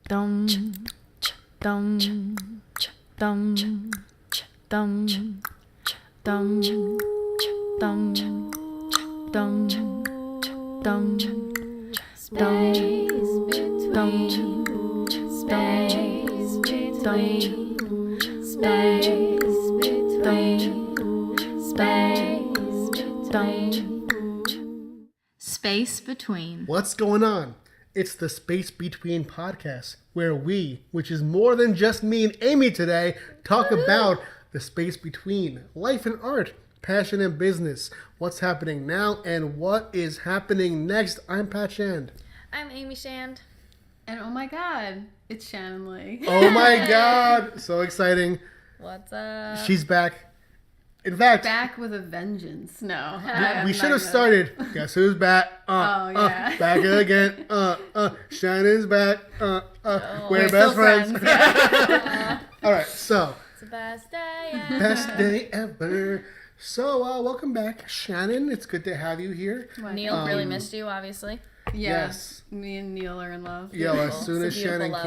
Dum, dum, dum, dum, dum, dum, dum, dum, Space between, space between. What's going on? It's the Space Between podcast, where we, which is more than just me and Amy today, talk about the space between life and art, passion and business, what's happening now, and what is happening next. I'm Pat Shand. I'm Amy Shand. And oh my god, it's Shannon Lee. Oh my god, so exciting. What's up? She's back. In fact, Back with a vengeance. No. we should have started. Guess who's back? yeah. Back again. Shannon's back. We're We're best still friends. friends. All right, so It's the best day ever. best day ever. So welcome back, Shannon. It's good to have you here. Neil really missed you, obviously. Yeah. Yes. Me and Neil are in love. Yeah, as soon as It's a beautiful Shannon love.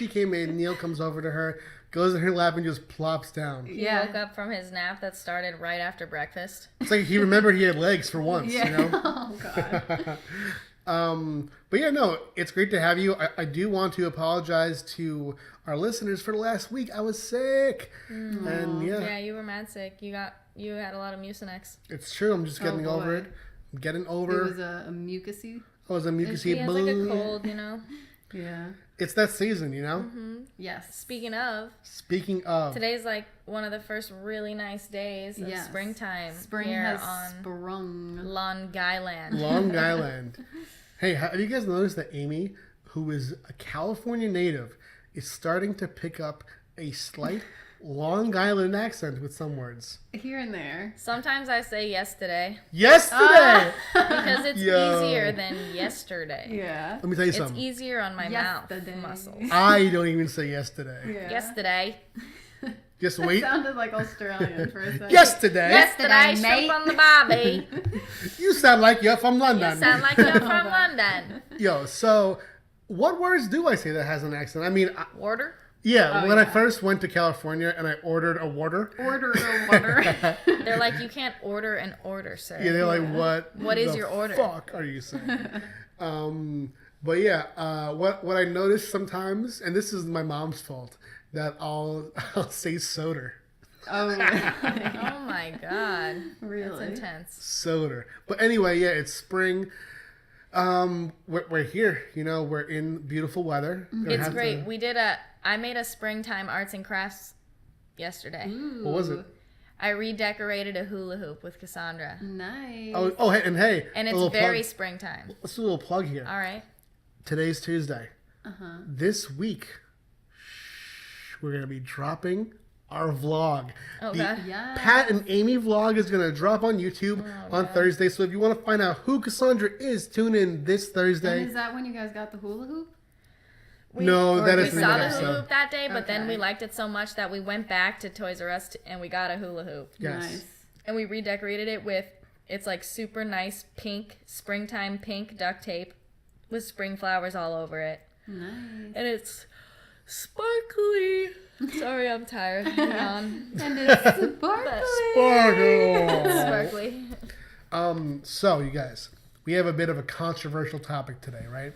came in, Neil comes over to her, goes in her lap, and just plops down. He Yeah. woke up from his nap that started right after breakfast. It's like he remembered he had legs for once, Yeah. you know? Oh god. But yeah, no, it's great to have you. I do want to apologize to our listeners for the last week. I was sick. And Yeah, you were mad sick. You had a lot of Mucinex. it's true. I'm just getting boy. over it. I'm getting It over. was a mucusy. I was a He mucusy has like a cold, you know. Yeah. It's that season, you know? Yes. Speaking of, Speaking of. today's like one of the first really nice days of Yes. springtime Spring here has on sprung. Long Island. Long Island. Hey, have you guys noticed that Amy, who is a California native, is starting to pick up a slight Long Island accent with some words? Here and there. Sometimes I say yesterday Yesterday! because it's Yo. easier than yesterday. Yeah. Let me tell you It's something. easier on my mouth Yesterday. muscles. I don't even say yesterday. Yeah. Yesterday. Just That wait. sounded like Australian for a second. Yesterday? Yesterday, mate. soup on the barbie. You sound like you're from You London. sound like you're from London. Yo, so what words do I say that has an accent? I mean, Order? yeah, Oh, when I yeah. first went to California and I ordered a water, Order a water. They're like, you can't order an order, sir. yeah, they're like, what is the your order? fuck are you saying? But yeah, what I noticed sometimes, and this is my mom's fault, that I'll say soda. Oh, really? Oh my god. Really? That's intense. Soda. But anyway, yeah, it's spring. We're here, you know, we're in beautiful weather. Gonna It's have great. to- I made a springtime arts and crafts yesterday. What was it? I redecorated a hula hoop with Cassandra. Nice. Oh, hey, and hey, And a it's little very plug. springtime. Let's do a little plug here. All right. Today's Tuesday. Uh-huh. This week, we're going to be dropping our vlog. Oh, the God. Yeah. Pat and Amy vlog is going to drop on YouTube on Thursday. So if you want to find out who Cassandra is, tune in this And Thursday. is that when you guys got the hula hoop? No, that We is the saw the next hula episode. hoop that day, but then Okay. we liked it so much that we went back to Toys R Us and we got a hula hoop. Yes. Nice. And we redecorated it with, it's like super nice pink, springtime pink duct tape with spring flowers all over it. Nice. And it's sparkly. Sorry, I'm tired. Hang on. And it's sparkly. Sparkle! Sparkly. So, you guys, we have a bit of a controversial topic today, right?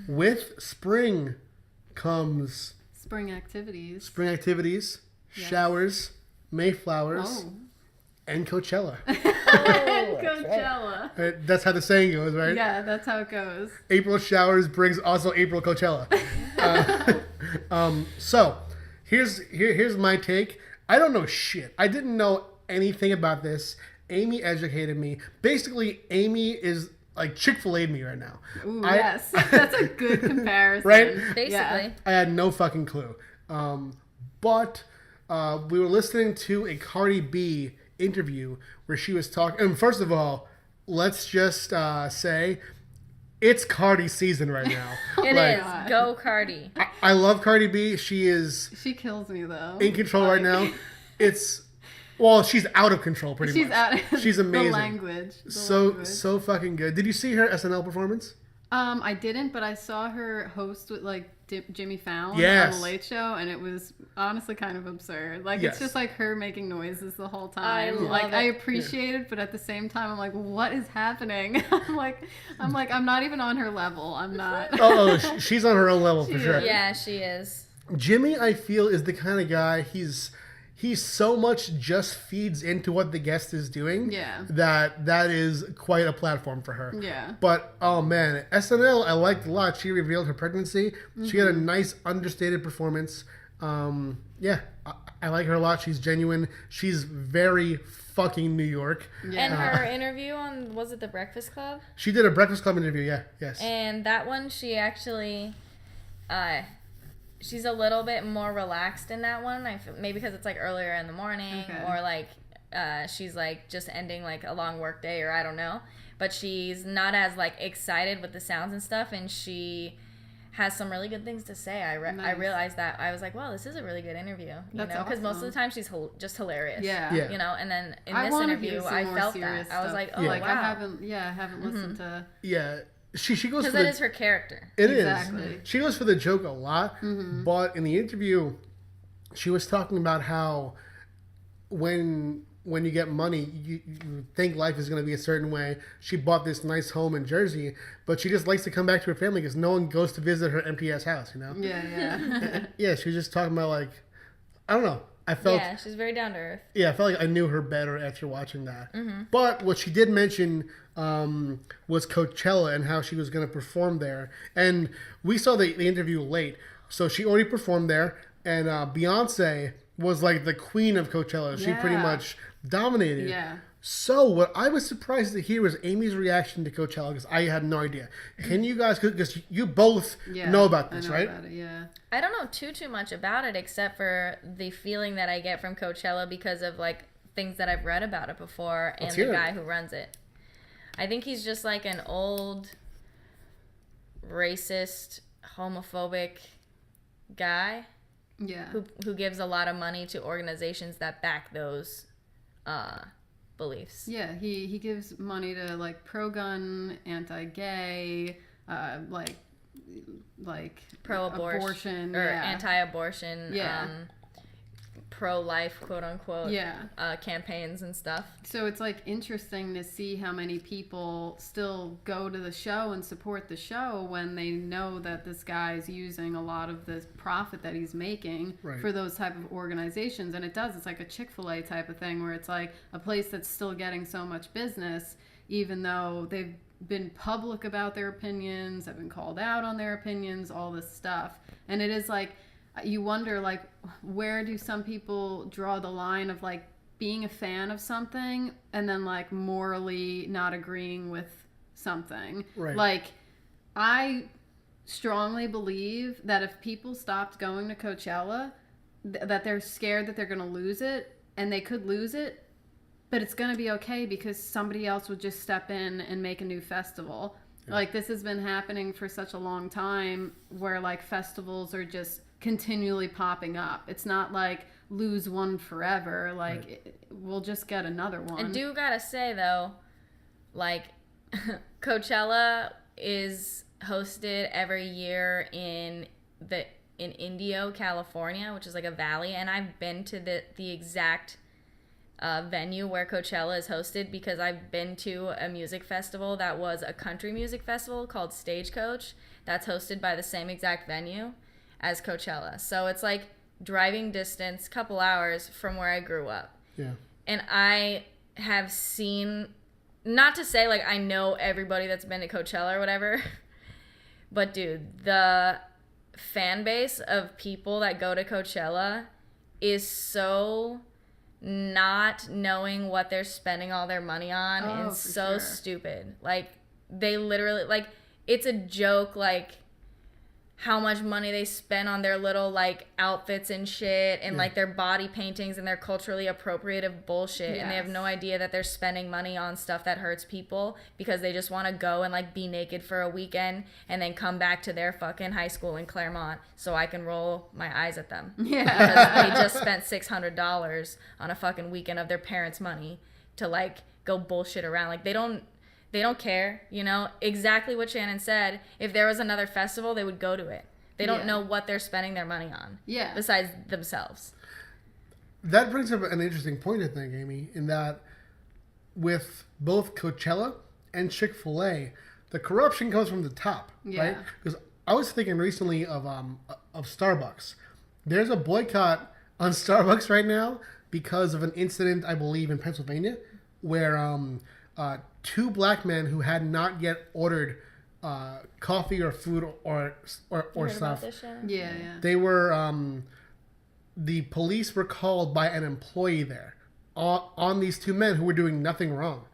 With spring comes Spring activities. spring activities, showers, Mayflowers, Oh. and Coachella. Coachella. That's how the saying goes, right? Yeah, that's how it goes. April showers brings also April Coachella. So here's my take. I don't know shit. I didn't know anything about this. Amy educated me. Basically, Amy is like Chick-Fil-A me right now. Ooh, yes. That's a good comparison. Right? Basically. Yeah. I had no fucking clue. But we were listening to a Cardi B interview where she was talking. And first of all, let's just say it's Cardi season right now. It Like, is. Go Cardi. I love Cardi B. She is She kills me though. in control right now. She's out of control pretty She's much. out. She's amazing. The language. So fucking good. Did you see her SNL performance? I didn't, but I saw her host with like Jimmy Fallon Yes. on the Late Show, and it was honestly kind of absurd. Like Yes. it's just like her making noises the whole I time. love Like it. I appreciate it, but at the same time, I'm like, what is happening? I'm not even on her level. I'm not. She's on her own level for She sure. is. Yeah, she is. Jimmy, I feel, is the kind of guy, he's so much just feeds into what the guest is doing. Yeah. That is quite a platform for her. Yeah. But oh man, SNL I liked a lot. She revealed her pregnancy. She had a nice understated performance. Yeah, I like her a lot. She's genuine. She's very fucking New York. Yeah. And her interview on, was it The Breakfast Club? She did a Breakfast Club interview. Yeah, yes. And that one, she actually, she's a little bit more relaxed in that one. Maybe because it's like earlier in the morning, Okay. or like she's like just ending like a long work day, or I don't know. But she's not as like excited with the sounds and stuff, and she has some really good things to say. I Nice. realized that. I was like, wow, this is a really good interview. You That's know, because most of awesome. the time she's just hilarious. Yeah. Yeah. You know, and then in I this wanna interview, hear some I more felt serious that. I was stuff. like, oh Yeah. Like wow. I haven't listened to. Yeah, she goes Because for that the, is her character. It is. Exactly. She goes for the joke a lot, but in the interview, she was talking about how when you get money, you think life is going to be a certain way. She bought this nice home in Jersey, but she just likes to come back to her family because no one goes to visit her empty ass house, you know? Yeah. Yeah, she was just talking about like, I don't know. I felt Yeah, she's very down to earth. yeah, I felt like I knew her better after watching that. But what she did mention was Coachella and how she was going to perform there. And we saw the interview late. So she already performed there. And Beyonce was like the queen of Coachella. She pretty Yeah. much dominated. Yeah. So what I was surprised to hear was Amy's reaction to Coachella because I had no idea. Can you guys, because you both Yeah. know about I this, know right? about it, yeah. I don't know too much about it except for the feeling that I get from Coachella because of like things that I've read about it before and Let's the hear it. guy who runs it. I think he's just like an old racist, homophobic guy Yeah. who gives a lot of money to organizations that back those beliefs. Yeah, he gives money to like pro-gun, anti-gay, like Pro-abortion or yeah. anti-abortion, Yeah. pro-life, quote unquote, Yeah. campaigns and stuff. So it's like interesting to see how many people still go to the show and support the show when they know that this guy's using a lot of the profit that he's making Right. for those type of organizations. And it's like a Chick-Fil-A type of thing where it's like a place that's still getting so much business even though they've been public about their opinions, have been called out on their opinions, all this stuff. And it is like, you wonder, like, where do some people draw the line of, like, being a fan of something and then, like, morally not agreeing with something. Right. Like, I strongly believe that if people stopped going to Coachella, that they're scared that they're going to lose it, and they could lose it, but it's going to be okay because somebody else would just step in and make a new festival. Yeah. Like, this has been happening for such a long time where, like, festivals are just continually popping up. It's not like lose one forever. Like, right. We'll just get another one. I do gotta say, though, like, Coachella is hosted every year in Indio, California, which is like a valley, and I've been to the exact venue where Coachella is hosted because I've been to a music festival that was a country music festival called Stagecoach that's hosted by the same exact venue as Coachella. So it's like driving distance, couple hours from where I grew up. Yeah. And I have seen, not to say like I know everybody that's been to Coachella or whatever, but dude, the fan base of people that go to Coachella is so not knowing what they're spending all their money on and so stupid. Like, they literally, like, it's a joke, like, how much money they spend on their little, like, outfits and shit and, like, their body paintings and their culturally appropriative bullshit. Yes. And they have no idea that they're spending money on stuff that hurts people because they just want to go and, like, be naked for a weekend and then come back to their fucking high school in Claremont so I can roll my eyes at them. Yeah. Because they just spent $600 on a fucking weekend of their parents' money to, like, go bullshit around. Like, they don't They don't care, you know, exactly what Shannon said. If there was another festival, they would go to it. They don't know what they're spending their money on. Yeah. Besides themselves. That brings up an interesting point, I think, Amy, in that with both Coachella and Chick-Fil-A, the corruption comes from the top, right? Because I was thinking recently of Starbucks. There's a boycott on Starbucks right now because of an incident, I believe, in Pennsylvania, where 2 black men who had not yet ordered coffee or food or stuff. Yeah. They were the police were called by an employee there on these 2 men who were doing nothing wrong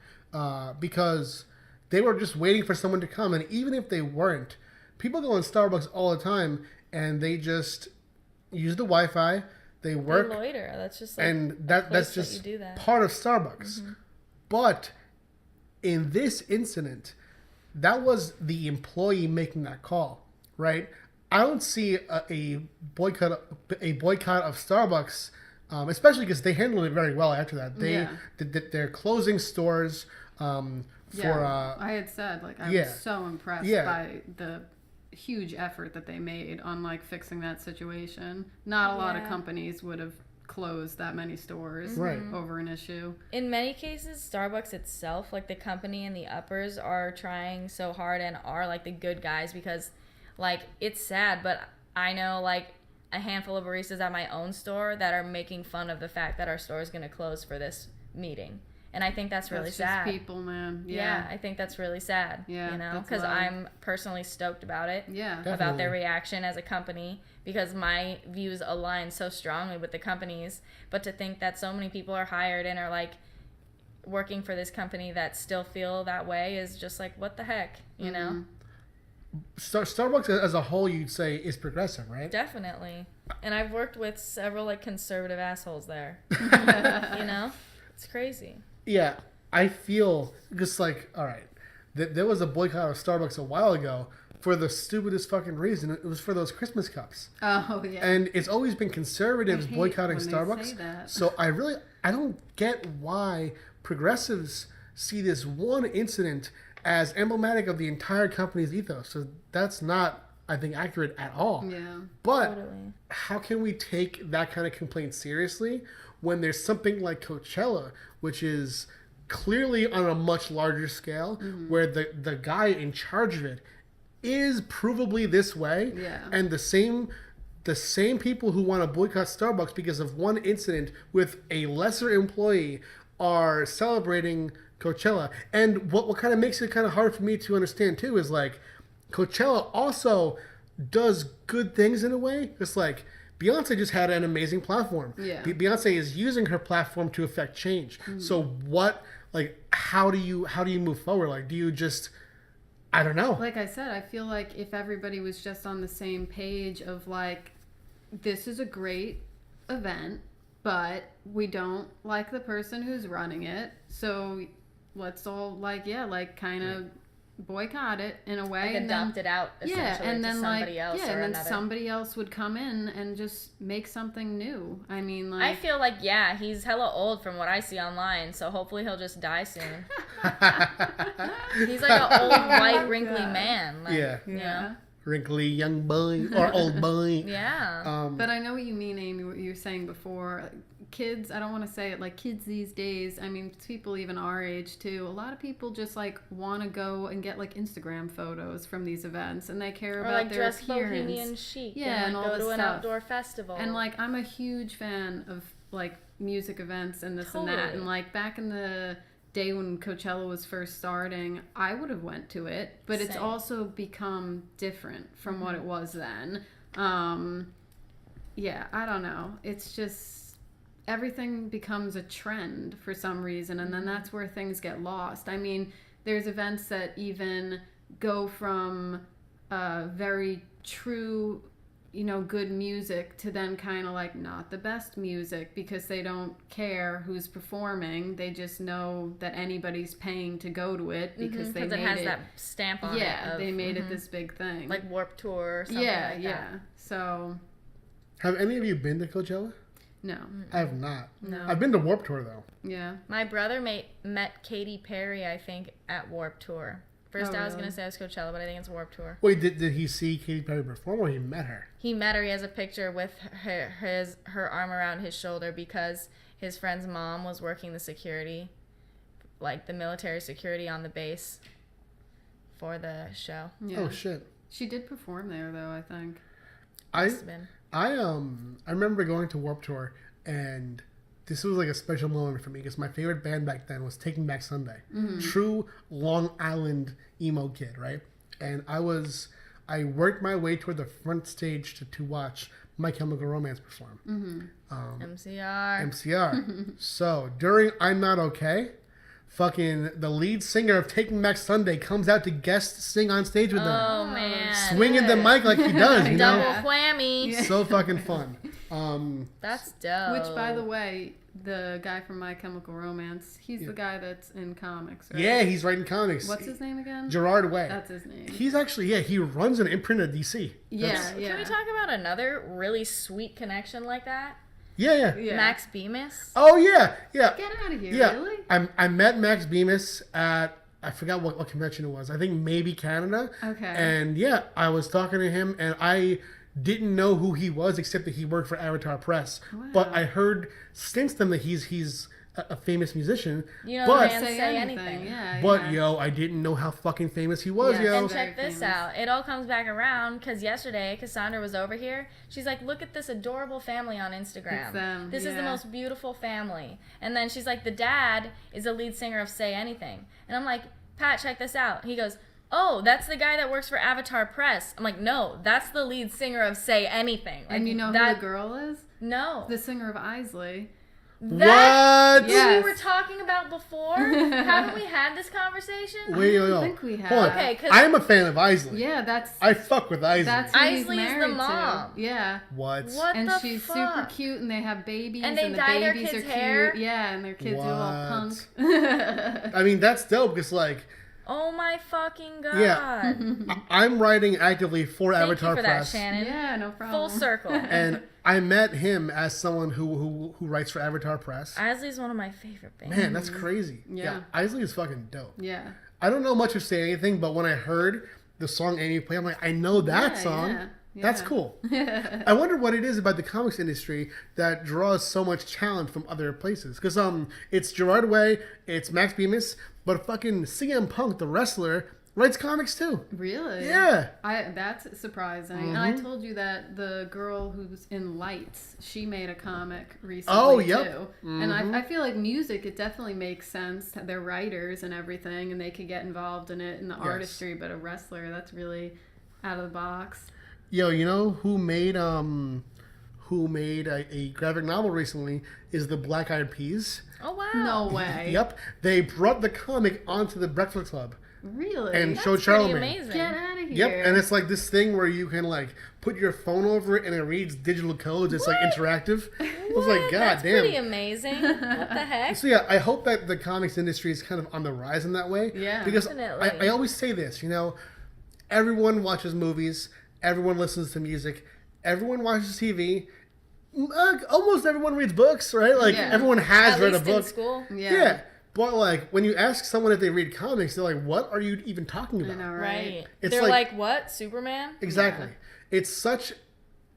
because they were just waiting for someone to come, and even if they weren't, people go on Starbucks all the time and they just use the Wi-Fi. They work. They loiter. That's just like and that's just part of Starbucks. Mm-hmm. But in this incident, that was the employee making that call, right? I don't see a boycott of Starbucks, especially because they handled it very well after that. They're closing stores. I had said I was so impressed by the huge effort that they made on like fixing that situation. Not a lot of companies would have closed that many stores over an issue. In many cases, Starbucks itself, like the company and the uppers, are trying so hard and are like the good guys because like it's sad, but I know like a handful of baristas at my own store that are making fun of the fact that our store is going to close for this meeting. And I think that's really sad. Just people, man. Yeah, I think that's really sad. Yeah, you know, because I'm personally stoked about it. Yeah, definitely. About their reaction as a company, because my views align so strongly with the companies. But to think that so many people are hired and are like working for this company that still feel that way is just like, what the heck, you know? Starbucks as a whole, you'd say, is progressive, right? Definitely. And I've worked with several like conservative assholes there. You know, it's crazy. Yeah, I feel just like, all right, there was a boycott of Starbucks a while ago for the stupidest fucking reason. It was for those Christmas cups. Oh, yeah. And it's always been conservatives boycotting Starbucks. So I don't get why progressives see this one incident as emblematic of the entire company's ethos. So that's not, I think, accurate at all. Yeah. But how can we take that kind of complaint seriously when there's something like Coachella, which is clearly on a much larger scale, where the guy in charge of it is provably this way, and the same people who want to boycott Starbucks because of one incident with a lesser employee are celebrating Coachella. And what kind of makes it kind of hard for me to understand too is like Coachella also does good things in a way. It's like Beyonce just had an amazing platform. Yeah. Beyonce is using her platform to affect change. So what, like, how do you move forward? Like, do you just, I don't know. Like I said, I feel like if everybody was just on the same page of like, this is a great event, but we don't like the person who's running it. So let's all kind of boycott it in a way, like adopt it out essentially and then to somebody else, and then another. somebody else would come in and just make something new. I mean, like, I feel like he's hella old from what I see online, so hopefully he'll just die soon. He's like an old white wrinkly man, like, you know? Wrinkly young boy or old boy. But I know what you mean, Amy, what you were saying before. Kids, I don't want to say it like kids these days. I mean, people even our age too. A lot of people just like want to go and get like Instagram photos from these events, and they care about like their dress appearance. Bohemian chic, and like all go this to an stuff. outdoor festival. And like, I'm a huge fan of like music events and this and that. And like back in the day when Coachella was first starting, I would have went to it, but it's also become different from what it was then. I don't know. It's just everything becomes a trend for some reason, and then that's where things get lost. I mean, there's events that even go from very true, good music to then kind of like not the best music because they don't care who's performing. They just know that anybody's paying to go to it because it has that stamp on it. Yeah, they made it this big thing. Like Warped Tour or something like that. So... Have any of you been to Coachella? No. I have not. No. I've been to Warped Tour though. Yeah. My brother met Katy Perry, I think, at Warped Tour. First, I was really? going to say it was Coachella, but I think it's Warped Tour. Wait, did he see Katy Perry perform, or he met her? He met her. He has a picture with her arm around his shoulder because his friend's mom was working the security, like the military security on the base for the show. Yeah. Oh shit! She did perform there, though, I think. Must have been. I remember going to Warped Tour, and this was like a special moment for me because my favorite band back then was Taking Back Sunday. True Long Island emo kid, right? And I worked my way toward the front stage to watch My Chemical Romance perform. MCR. So during I'm Not Okay, fucking the lead singer of Taking Back Sunday comes out to guest sing on stage with them. Oh, man. Swinging the mic like he does, you Double know? whammy. Yeah. So fucking fun. That's dope. Which, by the way, the guy from My Chemical Romance, he's the guy that's in comics, right? Yeah, he's writing comics. What's his name again? Gerard Way. That's his name. He's actually, he runs an imprint at DC. Yeah. Can we talk about another really sweet connection like that? Yeah. Max Bemis? Oh, yeah. Get out of here, Yeah. really? I met Max Bemis at, I forgot what convention it was. I think maybe Canada. Okay. And yeah, I was talking to him, and I didn't know who he was except that he worked for Avatar Press. Wow. But I heard since then that he's a famous musician. You know, but the band Say Anything. Yeah. but yo, I didn't know how fucking famous he was, Yeah, yo. And Very check this famous. out. It all comes back around because yesterday Cassandra was over here. She's like, look at this adorable family on Instagram. It's them, This is the yeah. most beautiful family. And then she's like, the dad is the lead singer of Say Anything. And I'm like, Pat, check this out. He goes, oh, that's the guy that works for Avatar Press. I'm like, no, that's the lead singer of Say Anything. Like, And you know who the girl is? No. The singer of Isley. That What? who Yes. we were talking about before? Haven't we had this conversation? Wait, yo. I think we have. Hold on. Okay, 'cause- I'm a fan of Isley. Yeah, that's I fuck with Isley. who he's Isley's the married mom. to. Yeah. What? What And the she's fuck? super cute, and they have babies, And they the dye their babies kids' are hair? cute. Yeah, and their kids are all What? punk. I mean, that's dope because, like, Oh my fucking god. Yeah. I'm writing actively for Thank Avatar you for Press. that, Shannon. Yeah, no problem. Full circle. And I met him as someone who writes for Avatar Press. Isley's one of my favorite bands. Man, that's crazy. Yeah. Isley is fucking dope. Yeah. I don't know much of Say Anything, but when I heard the song Amy play, I'm like, I know that Yeah, song. yeah, That's yeah. cool. I wonder what it is about the comics industry that draws so much talent from other places. Because it's Gerard Way, it's Max Bemis, but fucking CM Punk, the wrestler, writes comics too. Really? Yeah. That's surprising. And I told you that the girl who's in Lights, she made a comic recently Oh, yep. too. And I feel like music, it definitely makes sense. They're writers and everything, and they could get involved in it in the artistry. But a wrestler, that's really out of the box. Yo, you know who made a graphic novel recently is the Black Eyed Peas. Oh wow. No way. Yep. They brought the comic onto the Breakfast Club Really? and That's showed pretty Charlemagne. amazing. Get out of here. Yep, and it's like this thing where you can like put your phone over it and it reads digital codes. It's like interactive. I was like, God That's damn. pretty amazing. What the heck? So yeah, I hope that the comics industry is kind of on the rise in that way. Yeah. Because Definitely. I always say this, you know, everyone watches movies, everyone listens to music, everyone watches TV. Almost everyone reads books, right? Like Yeah. everyone has At read a least in book. school. Yeah. But like when you ask someone if they read comics, they're like, "What are you even talking I about?" know, Right. right? It's They're like- like, what? Superman? Exactly.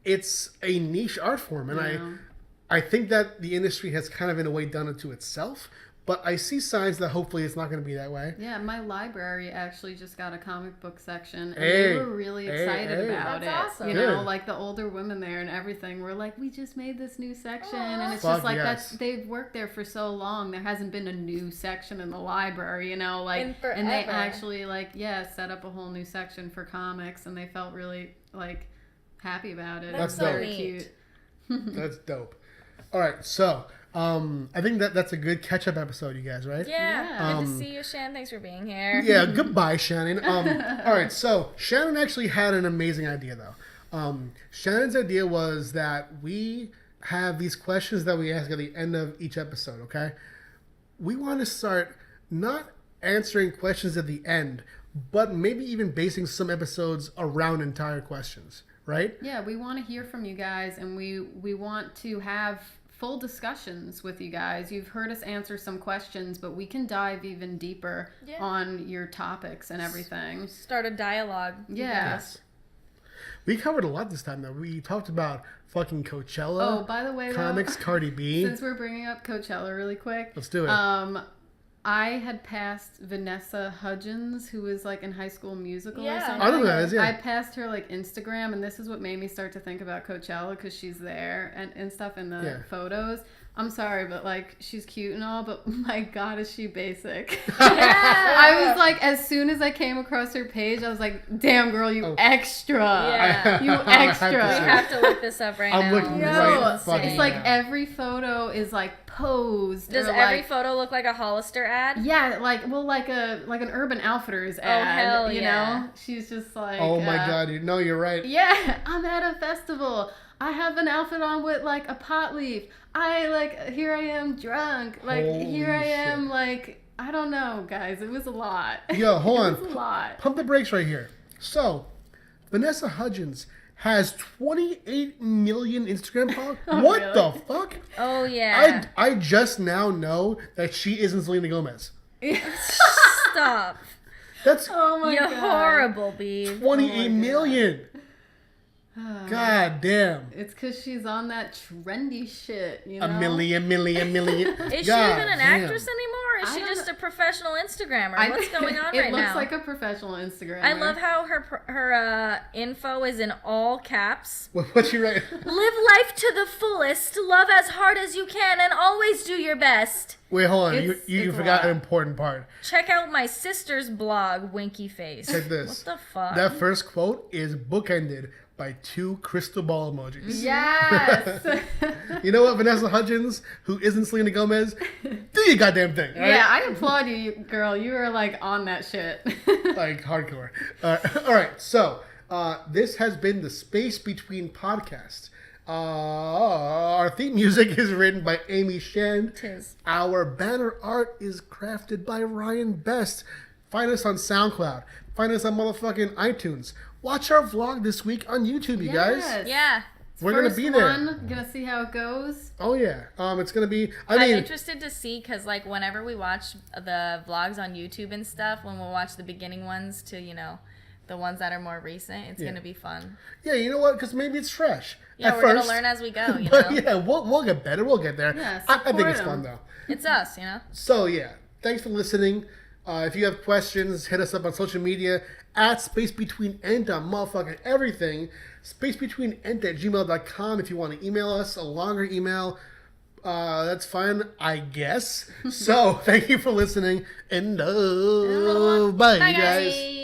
It's a niche art form, and Yeah. I think that the industry has kind of in a way done it to itself. But I see signs that hopefully it's not going to be that way. Yeah, my library actually just got a comic book section, and Hey, they were really hey, excited hey. about That's it. awesome. You know, Good. like the older women there and everything were like, "We just made this new section," and it's Fuck just like yes. they've worked there for so long. There hasn't been a new section in the library, you know, like, In and they forever. actually set up a whole new section for comics, and they felt really like happy about it. That's It was so very neat. cute. That's dope. All right, so I think that's a good catch-up episode, you guys, right? Yeah. Good to see you, Shan. Thanks for being here. Yeah, goodbye, Shannon. All right, so Shannon actually had an amazing idea, though. Shannon's idea was that we have these questions that we ask at the end of each episode, okay? We want to start not answering questions at the end, but maybe even basing some episodes around entire questions, right? Yeah, we want to hear from you guys, and we want to have full discussions with you guys. You've heard us answer some questions, but we can dive even deeper on your topics and everything. Start a dialogue. Yes. We covered a lot this time, though. We talked about fucking Coachella. Oh, by the way, comics, though, Cardi B. since we're bringing up Coachella really quick. Let's do it. I had passed Vanessa Hudgens, who was like in High School Musical or Yeah. something. I know who that is, yeah. I passed her like Instagram, and this is what made me start to think about Coachella, because she's there and stuff in the photos. I'm sorry, but like, she's cute and all, but my God, is she basic. I was like, as soon as I came across her page, I was like, damn girl, you extra. Yeah. You extra. We have to look this up right now. I'm looking No, right fucking it's like now. every photo is like posed. Does or, every like, photo look like a Hollister ad? yeah, like an Urban Outfitters ad. hell you yeah. know, she's just like, Oh my God, you're right. yeah, I'm at a festival. I have an outfit on with like a pot leaf. Here I am drunk. Like, Holy here I am, shit. like, I don't know, guys. It was a lot. Yo, hold on. It was a lot. Pump the brakes right here. So, Vanessa Hudgens has 28 million Instagram followers. What really? the fuck? Oh yeah. I just now know that she isn't Selena Gomez. Stop. That's Oh my You're God. horrible, B. 28 million. God damn. It's because she's on that trendy shit, you know? A million. Is she God even an damn. actress anymore? Or is I she don't just know. a professional Instagrammer? What's going on it right looks now? like a professional Instagrammer. I love how her info is in all caps. What's she right? Live life to the fullest, love as hard as you can, and always do your best. Wait, hold on. It's- You it's a forgot lot. an important part. Check out my sister's blog, Winky Face. Check this. What the fuck? That first quote is bookended by 2 crystal ball emojis. Yes. You know what, Vanessa Hudgens, who isn't Selena Gomez, do your goddamn thing. All right? Yeah, I applaud you, girl. You were like on that shit. Like hardcore. All right, so this has been the Space Between podcast. Our theme music is written by Amy Shannon. Tis. Our banner art is crafted by Ryan Best. Find us on SoundCloud. Find us on motherfucking iTunes. Watch our vlog this week on YouTube, you guys. Yes. Yeah. We're gonna First be there. one, gonna see how it goes. Oh yeah. It's gonna be. I'm interested to see, because like whenever we watch the vlogs on YouTube and stuff, when we'll watch the beginning ones to, the ones that are more recent, it's gonna be fun. Yeah, you know what? Because maybe it's fresh. Yeah, at we're first. gonna learn as we go. But yeah, we'll get better. We'll get there. Yeah, I think support it's 'em. fun though. It's us, So yeah, thanks for listening. If you have questions, hit us up on social media at spacebetweenent on motherfucking everything. Spacebetweenent@gmail.com if you want to email us a longer email. That's fine, I guess. So thank you for listening, and bye, Bye, guys. guys.